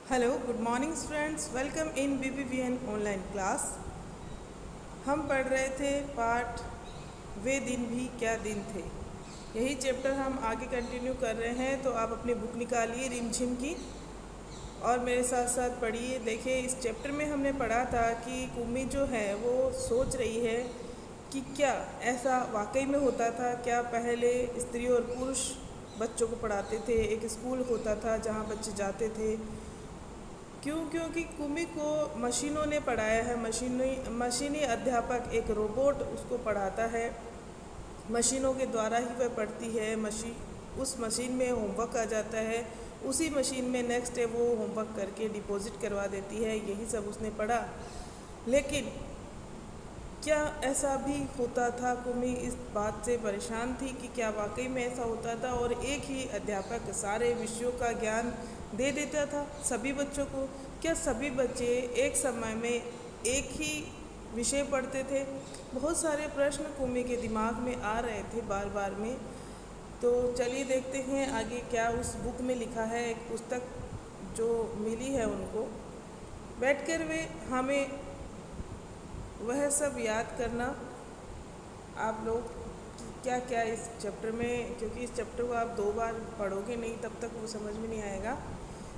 Hello good morning students, welcome in BBVN online class. हम पढ़ रहे थे पाठ वे दिन भी क्या दिन थे। यही चैप्टर हम आगे कंटिन्यू कर रहे हैं, तो आप अपनी बुक निकालिए रिमझिम की और मेरे साथ साथ पढ़िए। देखिए, इस चैप्टर में हमने पढ़ा था कि कुम्मी जो है वो सोच रही है कि क्या ऐसा वाकई में होता था। क्या पहले स्त्री और पुरुष बच्चों को पढ़ाते थे, एक स्कूल होता था जहाँ बच्चे जाते थे। क्योंकि कुमी को मशीनों ने पढ़ाया है। मशीनी अध्यापक, एक रोबोट उसको पढ़ाता है। मशीनों के द्वारा ही वह पढ़ती है। उस मशीन में होमवर्क आ जाता है, उसी मशीन में नेक्स्ट डे वो होमवर्क करके डिपॉजिट करवा देती है। यही सब उसने पढ़ा। लेकिन क्या ऐसा भी होता था? कुमी इस बात से परेशान थी कि क्या वाकई में ऐसा होता था और एक ही अध्यापक सारे विषयों का ज्ञान दे देता था सभी बच्चों को। क्या सभी बच्चे एक समय में एक ही विषय पढ़ते थे? बहुत सारे प्रश्न कुमी के दिमाग में आ रहे थे बार बार में। तो चलिए देखते हैं आगे क्या उस बुक में लिखा है। एक पुस्तक जो मिली है उनको, बैठकर वे हमें वह सब याद करना आप लोग कि क्या क्या इस चैप्टर में, क्योंकि इस चैप्टर को आप 2 बार पढ़ोगे नहीं तब तक वो समझ में नहीं आएगा।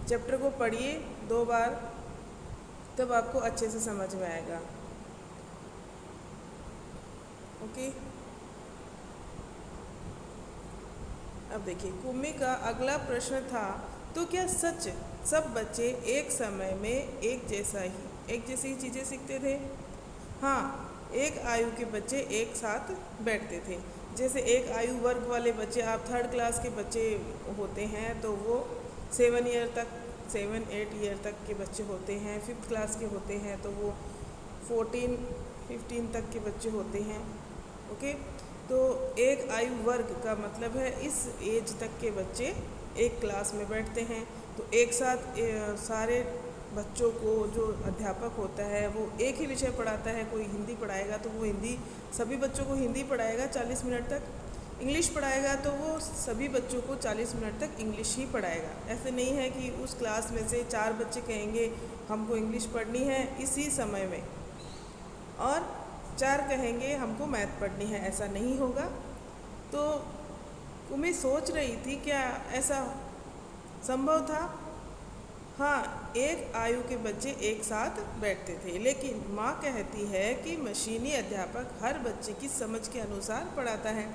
चैप्टर को पढ़िए 2 बार, तब आपको अच्छे से समझ में आएगा। ओके, अब देखिए, कुम्मी का अगला प्रश्न था, तो क्या सच सब बच्चे एक समय में एक जैसी चीज़ें सीखते थे? हाँ, एक आयु के बच्चे एक साथ बैठते थे। जैसे एक आयु वर्ग वाले बच्चे, आप 3rd क्लास के बच्चे होते हैं तो वो 7 8 ईयर तक के बच्चे होते हैं। 5th क्लास के होते हैं तो वो 14 15 तक के बच्चे होते हैं। ओके, तो एक आयु वर्ग का मतलब है इस एज तक के बच्चे एक क्लास में बैठते हैं। तो एक साथ सारे बच्चों को जो अध्यापक होता है वो एक ही विषय पढ़ाता है। कोई हिंदी पढ़ाएगा तो वो हिंदी, सभी बच्चों को हिंदी पढ़ाएगा 40 मिनट तक। इंग्लिश पढ़ाएगा तो वो सभी बच्चों को 40 मिनट तक इंग्लिश ही पढ़ाएगा। ऐसे नहीं है कि उस क्लास में से 4 बच्चे कहेंगे हमको इंग्लिश पढ़नी है इसी समय में और 4 कहेंगे हमको मैथ पढ़नी है। ऐसा नहीं होगा। तो कुमी सोच रही थी क्या ऐसा संभव था? हाँ, एक आयु के बच्चे एक साथ बैठते थे, लेकिन माँ कहती है कि मशीनी अध्यापक हर बच्चे की समझ के अनुसार पढ़ाता है।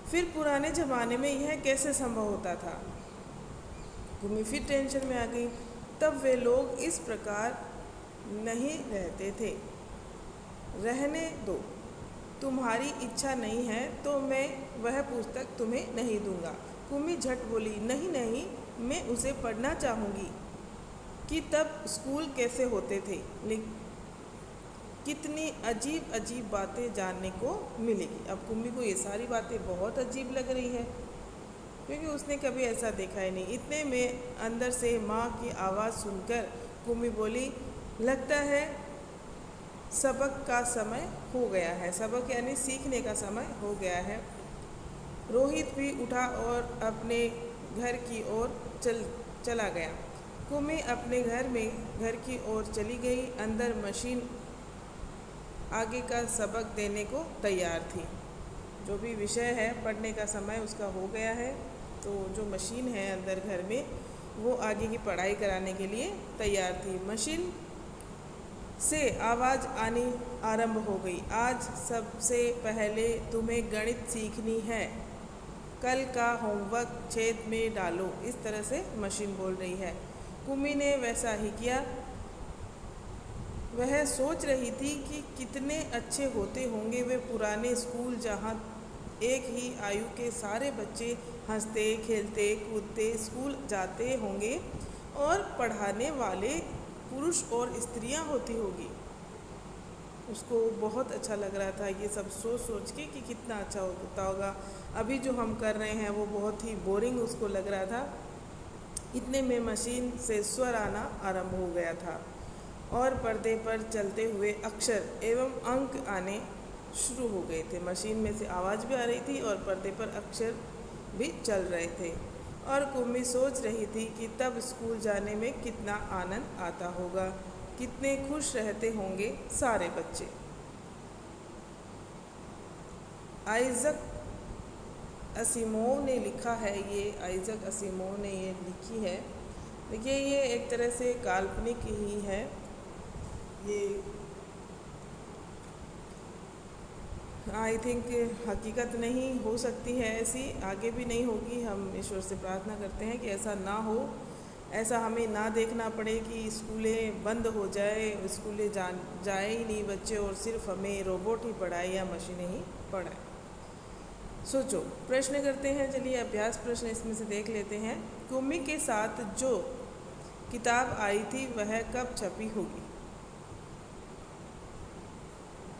फिर पुराने ज़माने में यह कैसे संभव होता था? कुमी फिर टेंशन में आ गई। तब वे लोग इस प्रकार नहीं रहते थे। रहने दो, तुम्हारी इच्छा नहीं है तो मैं वह पुस्तक तुम्हें नहीं दूंगा। कुमी झट बोली, नहीं नहीं, मैं उसे पढ़ना चाहूँगी। कि तब स्कूल कैसे होते थे, कितनी अजीब अजीब बातें जानने को मिलेगी। अब कुमी को ये सारी बातें बहुत अजीब लग रही है क्योंकि उसने कभी ऐसा देखा ही नहीं। इतने में अंदर से माँ की आवाज़ सुनकर कुमी बोली, लगता है सबक का समय हो गया है। सबक यानी सीखने का समय हो गया है। रोहित भी उठा और अपने घर की ओर चला गया। कुमी अपने घर की ओर चली गई। अंदर मशीन आगे का सबक देने को तैयार थी। जो भी विषय है पढ़ने का समय उसका हो गया है, तो जो मशीन है अंदर घर में वो आगे की पढ़ाई कराने के लिए तैयार थी। मशीन से आवाज़ आनी आरंभ हो गई। आज सबसे पहले तुम्हें गणित सीखनी है, कल का होमवर्क छेद में डालो। इस तरह से मशीन बोल रही है। कुमी ने वैसा ही किया। वह सोच रही थी कि कितने अच्छे होते होंगे वे पुराने स्कूल जहाँ एक ही आयु के सारे बच्चे हंसते खेलते कूदते स्कूल जाते होंगे और पढ़ाने वाले पुरुष और स्त्रियाँ होती होगी। उसको बहुत अच्छा लग रहा था ये सब सोच के कि कितना अच्छा होता होगा। अभी जो हम कर रहे हैं वो बहुत ही बोरिंग उसको लग रहा था। इतने में मशीन से स्वर आना आरंभ हो गया था और पर्दे पर चलते हुए अक्षर एवं अंक आने शुरू हो गए थे। मशीन में से आवाज़ भी आ रही थी और पर्दे पर अक्षर भी चल रहे थे। और कुम्मी सोच रही थी कि तब स्कूल जाने में कितना आनंद आता होगा, कितने खुश रहते होंगे सारे बच्चे। आइज़क असीमोव ने लिखा है, ये आइज़क असीमोव ने ये लिखी है। देखिए ये एक तरह से काल्पनिक ही है, ये आई थिंक हकीकत नहीं हो सकती है, ऐसी आगे भी नहीं होगी। हम ईश्वर से प्रार्थना करते हैं कि ऐसा ना हो, ऐसा हमें ना देखना पड़े कि स्कूलें बंद हो जाए, स्कूलें जाए ही नहीं बच्चे और सिर्फ हमें रोबोट ही पढ़ाए या मशीनें ही पढ़ाए। सोचो, प्रश्न करते हैं। चलिए अभ्यास प्रश्न इसमें से देख लेते हैं। कुम्मी के साथ जो किताब आई थी वह कब छपी होगी?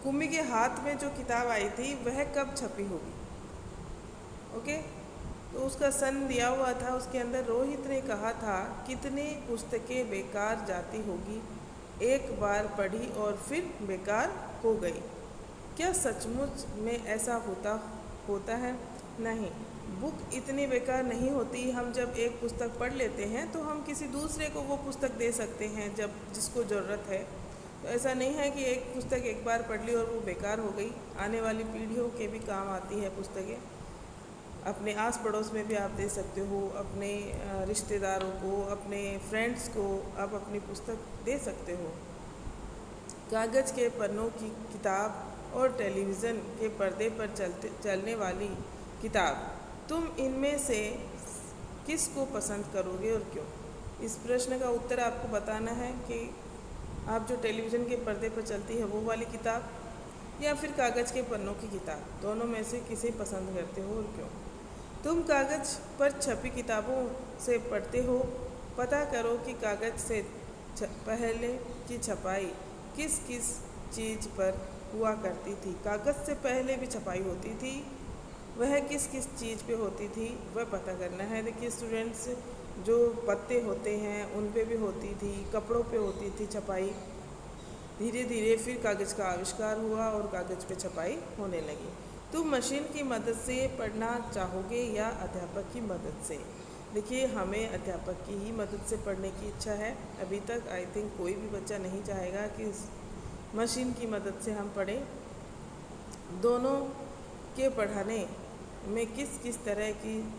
कुम्मी के हाथ में जो किताब आई थी वह कब छपी होगी? ओके, तो उसका सन दिया हुआ था, उसके अंदर रोहित ने कहा था कितनी पुस्तकें बेकार जाती होगी, एक बार पढ़ी और फिर बेकार हो गई। क्या सचमुच में ऐसा होता है? नहीं, बुक इतनी बेकार नहीं होती। हम जब एक पुस्तक पढ़ लेते हैं तो हम किसी दूसरे को वो पुस्तक दे सकते हैं जब जिसको ज़रूरत है। तो ऐसा नहीं है कि एक पुस्तक एक बार पढ़ ली और वो बेकार हो गई। आने वाली पीढ़ियों के भी काम आती है पुस्तकें। अपने आस पड़ोस में भी आप दे सकते हो, अपने रिश्तेदारों को, अपने फ्रेंड्स को आप अपनी पुस्तक दे सकते हो। कागज़ के पन्नों की किताब और टेलीविज़न के पर्दे पर चलने वाली किताब, तुम इनमें से किस को पसंद करोगे और क्यों? इस प्रश्न का उत्तर आपको बताना है कि आप जो टेलीविज़न के पर्दे पर चलती है वो वाली किताब या फिर कागज़ के पन्नों की किताब, दोनों में से किसे पसंद करते हो और क्यों? तुम कागज़ पर छपी किताबों से पढ़ते हो, पता करो कि कागज़ से पहले की छपाई किस किस चीज़ पर हुआ करती थी। कागज़ से पहले भी छपाई होती थी, वह किस किस चीज़ पे होती थी वह पता करना है। देखिए स्टूडेंट्स, जो पत्ते होते हैं उन पे भी होती थी, कपड़ों पे होती थी छपाई। धीरे धीरे फिर कागज़ का आविष्कार हुआ और कागज़ पे छपाई होने लगी। तुम मशीन की मदद से पढ़ना चाहोगे या अध्यापक की मदद से? देखिए हमें अध्यापक की ही मदद से पढ़ने की इच्छा है। अभी तक आई थिंक कोई भी बच्चा नहीं चाहेगा कि मशीन की मदद से हम पढ़ें। दोनों के पढ़ाने में किस किस तरह की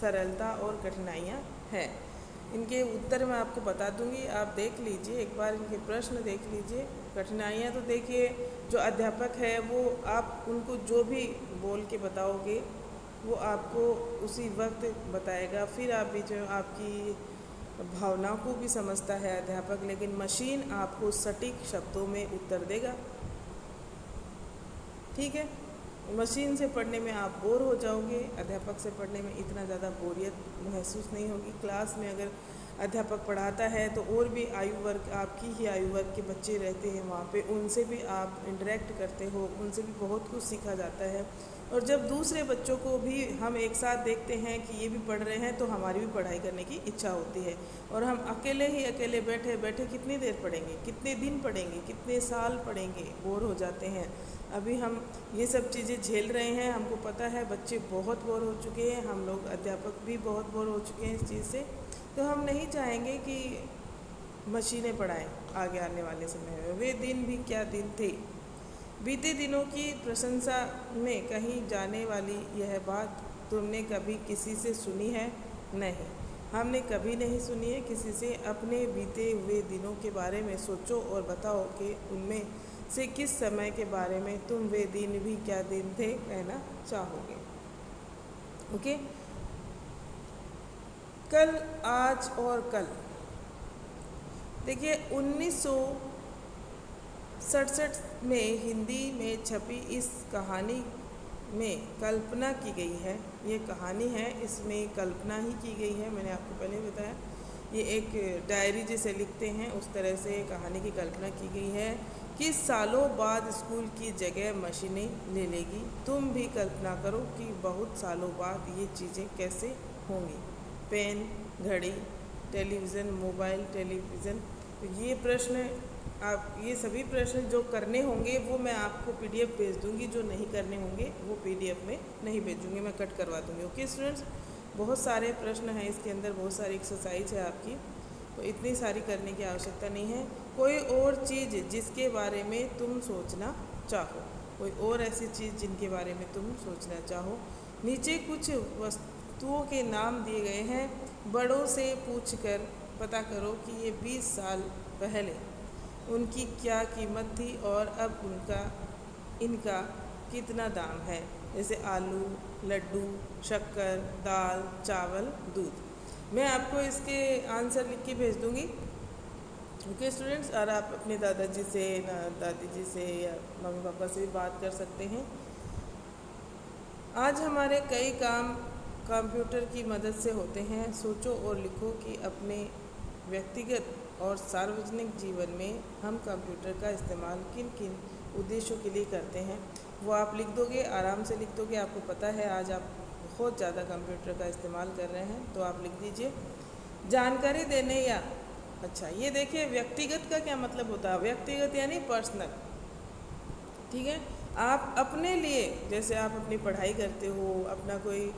सरलता और कठिनाइयाँ हैं, इनके उत्तर मैं आपको बता दूंगी। आप देख लीजिए, एक बार इनके प्रश्न देख लीजिए। कठिनाइयाँ तो देखिए, जो अध्यापक है वो आप उनको जो भी बोल के बताओगे वो आपको उसी वक्त बताएगा। फिर आप बीच में आपकी भावनाओं को भी समझता है अध्यापक, लेकिन मशीन आपको सटीक शब्दों में उत्तर देगा। ठीक है, मशीन से पढ़ने में आप बोर हो जाओगे, अध्यापक से पढ़ने में इतना ज़्यादा बोरियत महसूस नहीं होगी। क्लास में अगर अध्यापक पढ़ाता है तो और भी आयु वर्ग, आपकी ही आयु वर्ग के बच्चे रहते हैं वहाँ पे, उनसे भी आप इंटरेक्ट करते हो, उनसे भी बहुत कुछ सीखा जाता है। और जब दूसरे बच्चों को भी हम एक साथ देखते हैं कि ये भी पढ़ रहे हैं तो हमारी भी पढ़ाई करने की इच्छा होती है। और हम अकेले बैठे बैठे कितनी देर पढ़ेंगे, कितने दिन पढ़ेंगे, कितने साल पढ़ेंगे, बोर हो जाते हैं। अभी हम ये सब चीज़ें झेल रहे हैं, हमको पता है बच्चे बहुत बोर हो चुके हैं, हम लोग अध्यापक भी बहुत बोर हो चुके हैं इस चीज़ से। तो हम नहीं चाहेंगे कि मशीनें पढ़ाएं आगे आने वाले समय में। वे दिन भी क्या दिन थे। बीते दिनों की प्रशंसा में कहीं जाने वाली यह बात तुमने कभी किसी से सुनी है? नहीं, हमने कभी नहीं सुनी है किसी से। अपने बीते हुए दिनों के बारे में सोचो और बताओ कि उनमें से किस समय के बारे में तुम वे दिन भी क्या दिन थे कहना चाहोगे। ओके, कल, आज और कल। देखिए 1967 में हिंदी में छपी इस कहानी में कल्पना की गई है। ये कहानी है, इसमें कल्पना ही की गई है। मैंने आपको पहले बताया, ये एक डायरी जैसे लिखते हैं उस तरह से कहानी की कल्पना की गई है कि सालों बाद स्कूल की जगह मशीनें ले लेगी। तुम भी कल्पना करो कि बहुत सालों बाद ये चीज़ें कैसे होंगी। पेन, घड़ी, टेलीविज़न, मोबाइल, टेलीविज़न। ये प्रश्न, आप ये सभी प्रश्न जो करने होंगे वो मैं आपको PDF भेज दूंगी, जो नहीं करने होंगे वो PDF में नहीं भेजूंगी, मैं कट करवा दूंगी। ओके स्टूडेंट्स, बहुत सारे प्रश्न हैं इसके अंदर, बहुत सारी एक्सरसाइज है आपकी, तो इतनी सारी करने की आवश्यकता नहीं है। कोई और चीज़ जिसके बारे में तुम सोचना चाहो, कोई और ऐसी चीज़ जिनके बारे में तुम सोचना चाहो। नीचे कुछ वस्तुओं के नाम दिए गए हैं, बड़ों से पूछकर पता करो कि ये 20 साल पहले उनकी क्या कीमत थी और अब इनका कितना दाम है। जैसे आलू, लड्डू, शक्कर, दाल, चावल, दूध। मैं आपको इसके आंसर लिख के भेज दूँगी, ओके स्टूडेंट्स। और आप अपने दादाजी से, दादी जी से या मम्मी पापा से भी बात कर सकते हैं। आज हमारे कई काम कंप्यूटर की मदद से होते हैं। सोचो और लिखो कि अपने व्यक्तिगत और सार्वजनिक जीवन में हम कंप्यूटर का इस्तेमाल किन किन उद्देश्यों के लिए करते हैं। वो आप लिख दोगे, आराम से लिख दोगे। आपको पता है आज आप बहुत ज़्यादा कंप्यूटर का इस्तेमाल कर रहे हैं, तो आप लिख दीजिए जानकारी देने या अच्छा, ये देखिए व्यक्तिगत का क्या मतलब होता है। व्यक्तिगत यानी पर्सनल, ठीक है। आप अपने लिए, जैसे आप अपनी पढ़ाई करते हो, अपना कोई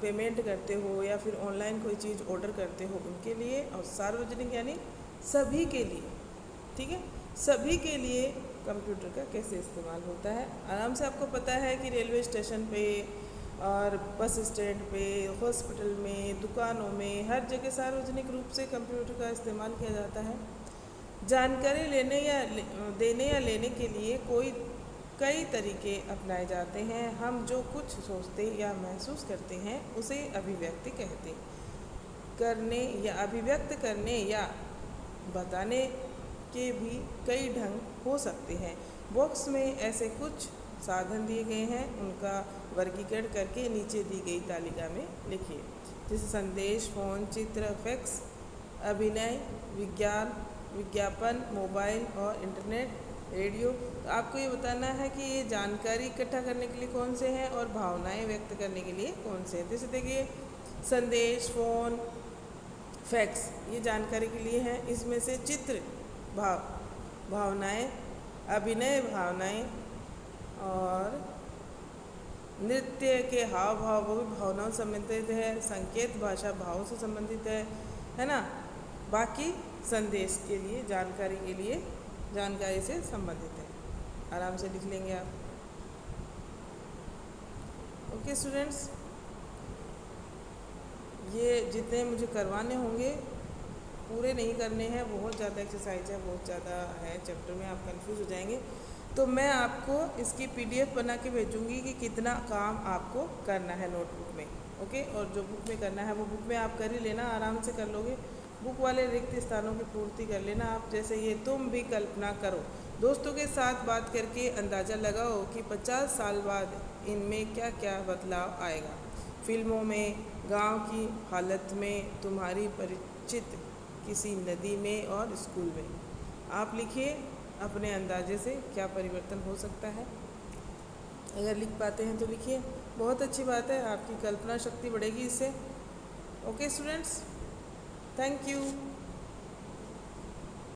पेमेंट करते हो या फिर ऑनलाइन कोई चीज़ ऑर्डर करते हो, उनके लिए। और सार्वजनिक यानी सभी के लिए, ठीक है। सभी के लिए कंप्यूटर का कैसे इस्तेमाल होता है, आराम से आपको पता है कि रेलवे स्टेशन पे और बस स्टैंड पे, हॉस्पिटल में, दुकानों में, हर जगह सार्वजनिक रूप से कंप्यूटर का इस्तेमाल किया जाता है। जानकारी लेने या देने या लेने के लिए कई तरीके अपनाए जाते हैं। हम जो कुछ सोचते या महसूस करते हैं उसे अभिव्यक्ति कहते करने या अभिव्यक्त करने या बताने के भी कई ढंग हो सकते हैं। बॉक्स में ऐसे कुछ साधन दिए गए हैं, उनका वर्गीकरण करके नीचे दी गई तालिका में लिखिए। जैसे संदेश, फोन, चित्र, फैक्स, अभिनय, विज्ञापन, मोबाइल और इंटरनेट, रेडियो। तो आपको ये बताना है कि ये जानकारी इकट्ठा करने के लिए कौन से हैं और भावनाएं व्यक्त करने के लिए कौन से हैं। जैसे देखिए संदेश, फ़ोन, फैक्स ये जानकारी के लिए हैं। इसमें से चित्र भावनाएं, अभिनय भावनाएं, और नृत्य के हाव भाव वो भी भावनाओं से संबंधित है। संकेत भाषा भावों से संबंधित है ना। बाकी संदेश के लिए, जानकारी के लिए, जानकारी से संबंधित है। आराम से लिख लेंगे आप, ओके स्टूडेंट्स। ये जितने मुझे करवाने होंगे पूरे नहीं करने हैं, बहुत ज़्यादा एक्सरसाइज है, बहुत ज़्यादा है चैप्टर में, आप कंफ्यूज हो जाएंगे। तो मैं आपको इसकी PDF बना के भेजूँगी कि कितना काम आपको करना है नोटबुक में, ओके। और जो बुक में करना है वो बुक में आप कर ही लेना, आराम से कर लोगे। बुक वाले रिक्त स्थानों की पूर्ति कर लेना आप। जैसे ये तुम भी कल्पना करो, दोस्तों के साथ बात करके अंदाज़ा लगाओ कि 50 साल बाद इनमें क्या क्या बदलाव आएगा। फिल्मों में, गांव की हालत में, तुम्हारी परिचित किसी नदी में और स्कूल में। आप लिखिए अपने अंदाजे से क्या परिवर्तन हो सकता है। अगर लिख पाते हैं तो लिखिए, बहुत अच्छी बात है, आपकी कल्पना शक्ति बढ़ेगी इससे। Okay students, thank you.